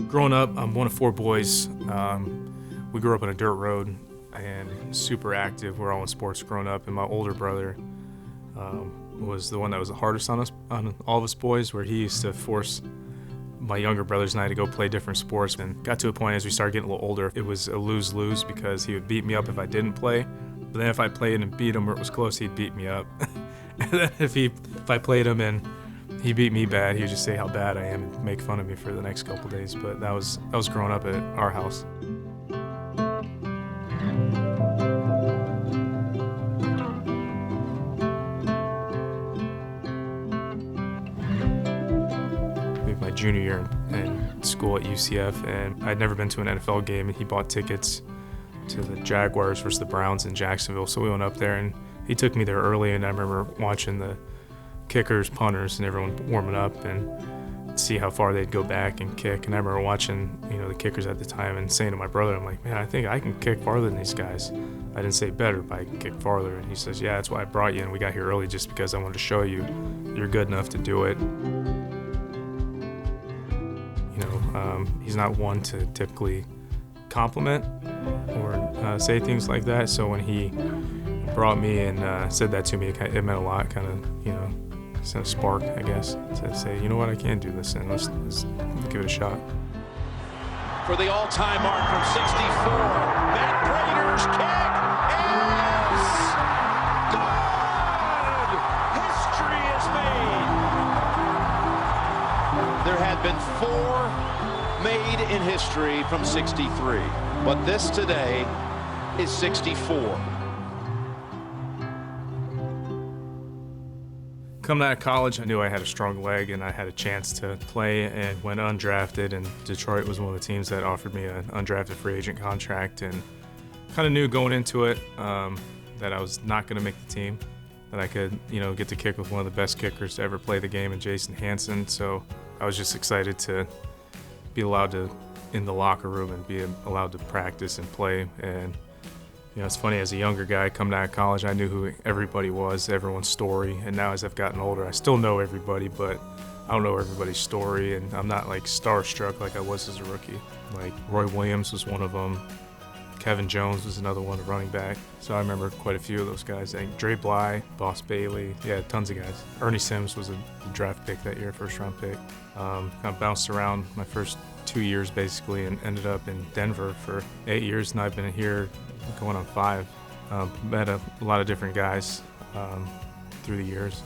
Growing up, I'm one of four boys. We grew up on a dirt road and super active. We're all in sports growing up, and my older brother was the one that was the hardest on us, on all of us boys, where he used to force my younger brothers and I to go play different sports. And got to a point as we started getting a little older, it was a lose-lose because he would beat me up if I didn't play. But then if I played and beat him or it was close, he'd beat me up. And then if I played him and he beat me bad, he would just say how bad I am and make fun of me for the next couple days. But that was growing up at our house. My junior year in school at UCF, and I'd never been to an NFL game, and he bought tickets to the Jaguars versus the Browns in Jacksonville. So we went up there, and he took me there early, and I remember watching the kickers, punters, and everyone warming up and see how far they'd go back and kick. And I remember watching, the kickers at the time and saying to my brother, I'm like, man, I think I can kick farther than these guys. I didn't say better, but I can kick farther. And he says, yeah, that's why I brought you, and we got here early just because I wanted to show you you're good enough to do it. He's not one to typically compliment or say things like that. So when he brought me and said that to me, it meant a lot. Kind of, sent a spark, I guess, to say, you know what, I can do this, and let's give it a shot. For the all-time mark from 64, Matt Prater's kick is good. History is made. There had been 4 made in history from 63, but this today is 64. Coming out of college, I knew I had a strong leg and I had a chance to play, and went undrafted, and Detroit was one of the teams that offered me an undrafted free agent contract, and kind of knew going into it that I was not going to make the team, that I could get to kick with one of the best kickers to ever play the game in Jason Hansen. So I was just excited to be allowed to in the locker room and be allowed to practice and play. And it's funny, as a younger guy coming out of college, I knew who everybody was, everyone's story. And now as I've gotten older, I still know everybody, but I don't know everybody's story, and I'm not like starstruck like I was as a rookie. Like Roy Williams was one of them. Kevin Jones was another one, a running back. So I remember quite a few of those guys. I think Dre Bly, Boss Bailey, tons of guys. Ernie Sims was a draft pick that year, first round pick. Kind of bounced around my first 2 years basically, and ended up in Denver for 8 years, and I've been here going on 5. Met a lot of different guys through the years,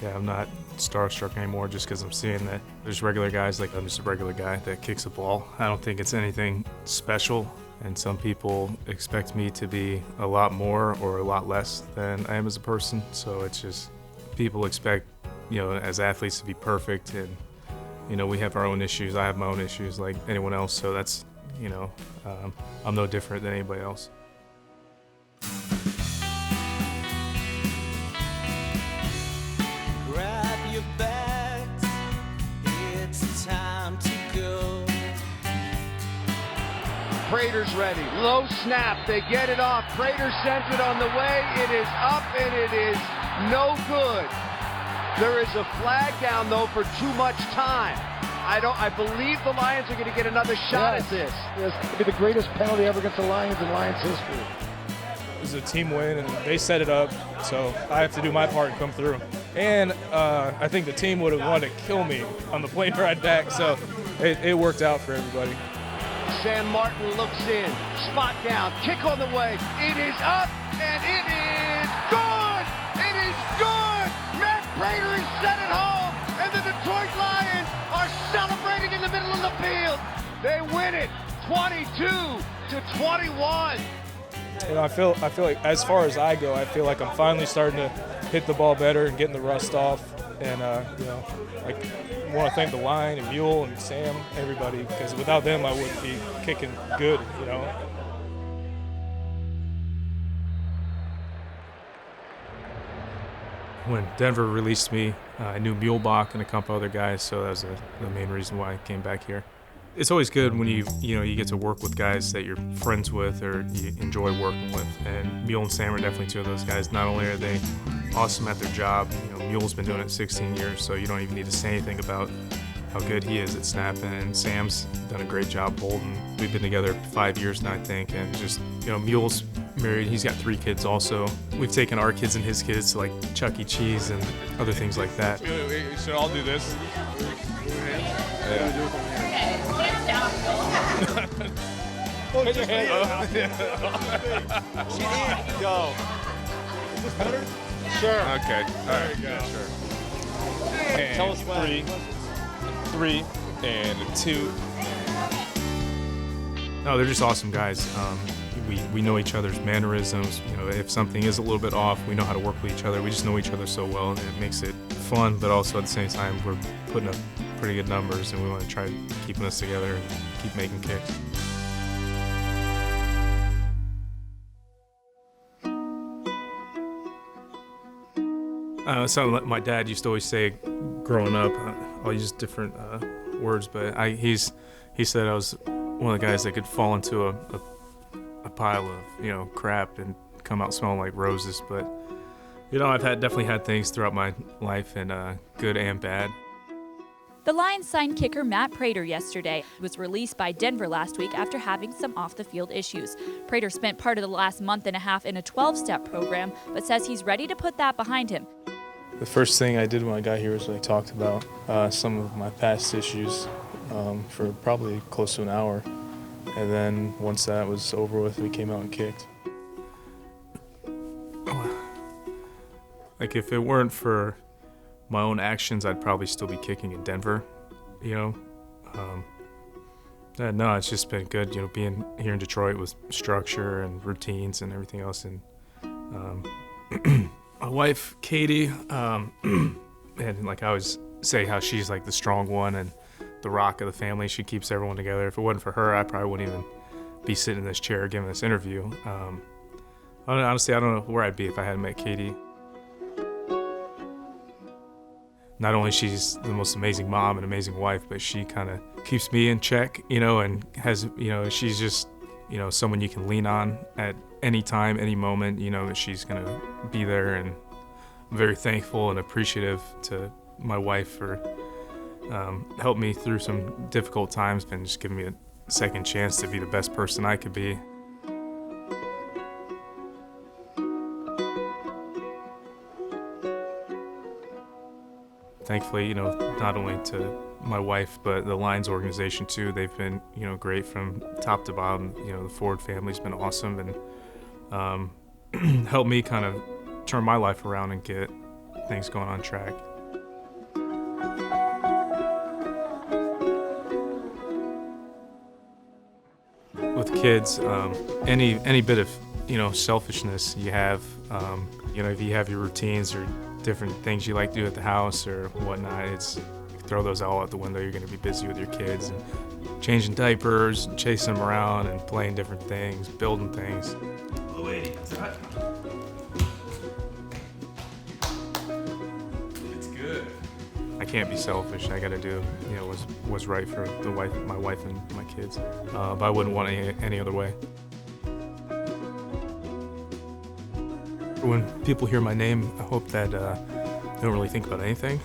and I'm not starstruck anymore just because I'm seeing that there's regular guys, like I'm just a regular guy that kicks a ball. I don't think it's anything special, and some people expect me to be a lot more or a lot less than I am as a person. So it's just, people expect, as athletes to be perfect, and we have our own issues. I have my own issues like anyone else, so that's, I'm no different than anybody else. Grab your bags, it's time to go. Prater's ready. Low snap. They get it off. Prater sends it on the way. It is up, and it is no good. There is a flag down, though, for too much time. I believe the Lions are going to get another shot at this. It's going to be the greatest penalty ever against the Lions in Lions history. It was a team win, and they set it up, so I have to do my part and come through. And I think the team would have wanted to kill me on the plane ride back, so it worked out for everybody. Sam Martin looks in. Spot down. Kick on the way. It is up, and it is good! It is good! Matt Prater is set it home, and the Detroit Lions are celebrating in the middle of the field. They win it 22-21. I feel like, as far as I go, I feel like I'm finally starting to hit the ball better and getting the rust off. And I want to thank the line and Mule and Sam, everybody, because without them I wouldn't be kicking good. When Denver released me, I knew Mulebach and a couple other guys, so that was the main reason why I came back here. It's always good when you get to work with guys that you're friends with or you enjoy working with, and Mule and Sam are definitely two of those guys. Not only are they awesome at their job, Mule's been doing it 16 years, so you don't even need to say anything about how good he is at snapping, and Sam's done a great job holding. We've been together 5 years now, I think, and just, Mule's married. He's got 3 kids also. We've taken our kids and his kids to like Chuck E. Cheese and other things like that. We should all do this. Yeah. Put your hand up. Go. Is this better? Sure. Okay. All right. Go. Sure. And Tell us when. 3 and 2. No, they're just awesome guys. We know each other's mannerisms. If something is a little bit off, we know how to work with each other. We just know each other so well, and it makes it fun, but also at the same time, we're putting up pretty good numbers, and we want to try keeping us together and keep making kicks. Something like my dad used to always say growing up. I'll use different words, but he said I was one of the guys that could fall into a pile of crap and come out smelling like roses. But I've definitely had things throughout my life, and good and bad. The Lions signed kicker Matt Prater yesterday. He was released by Denver last week after having some off-the-field issues. Prater spent part of the last month and a half in a 12-step program, but says he's ready to put that behind him. The first thing I did when I got here was I talked about some of my past issues for probably close to an hour. And then once that was over with, we came out and kicked. Like, if it weren't for my own actions, I'd probably still be kicking in Denver, No, it's just been good, being here in Detroit with structure and routines and everything else. And my wife, Katie, and like I always say how she's like the strong one and the rock of the family. She keeps everyone together. If it wasn't for her, I probably wouldn't even be sitting in this chair giving this interview. Honestly, I don't know where I'd be if I hadn't met Katie. Not only she's the most amazing mom and amazing wife, but she kind of keeps me in check, and has, she's just, someone you can lean on at any time, any moment, that she's going to be there. And I'm very thankful and appreciative to my wife for helping me through some difficult times and just giving me a second chance to be the best person I could be. Thankfully, not only to my wife, but the Lions organization too. They've been, great from top to bottom. The Ford family's been awesome and helped me kind of turn my life around and get things going on track. With kids, any bit of, selfishness you have, if you have your routines or different things you like to do at the house or whatnot, throw those all out the window. You're going to be busy with your kids and changing diapers, and chasing them around and playing different things, building things. Low 80, is that? It's good. I can't be selfish. I got to do, what's right for my wife and my kids. But I wouldn't want it any other way. When people hear my name, I hope that they don't really think about anything.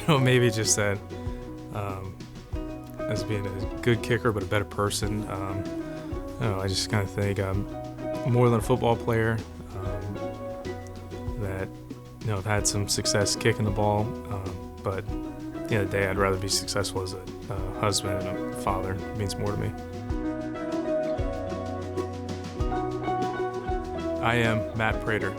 Maybe just that as being a good kicker but a better person. I just kind of think I'm more than a football player. That I've had some success kicking the ball, but at the end of the day, I'd rather be successful as a husband and a father. It means more to me. I am Matt Prater.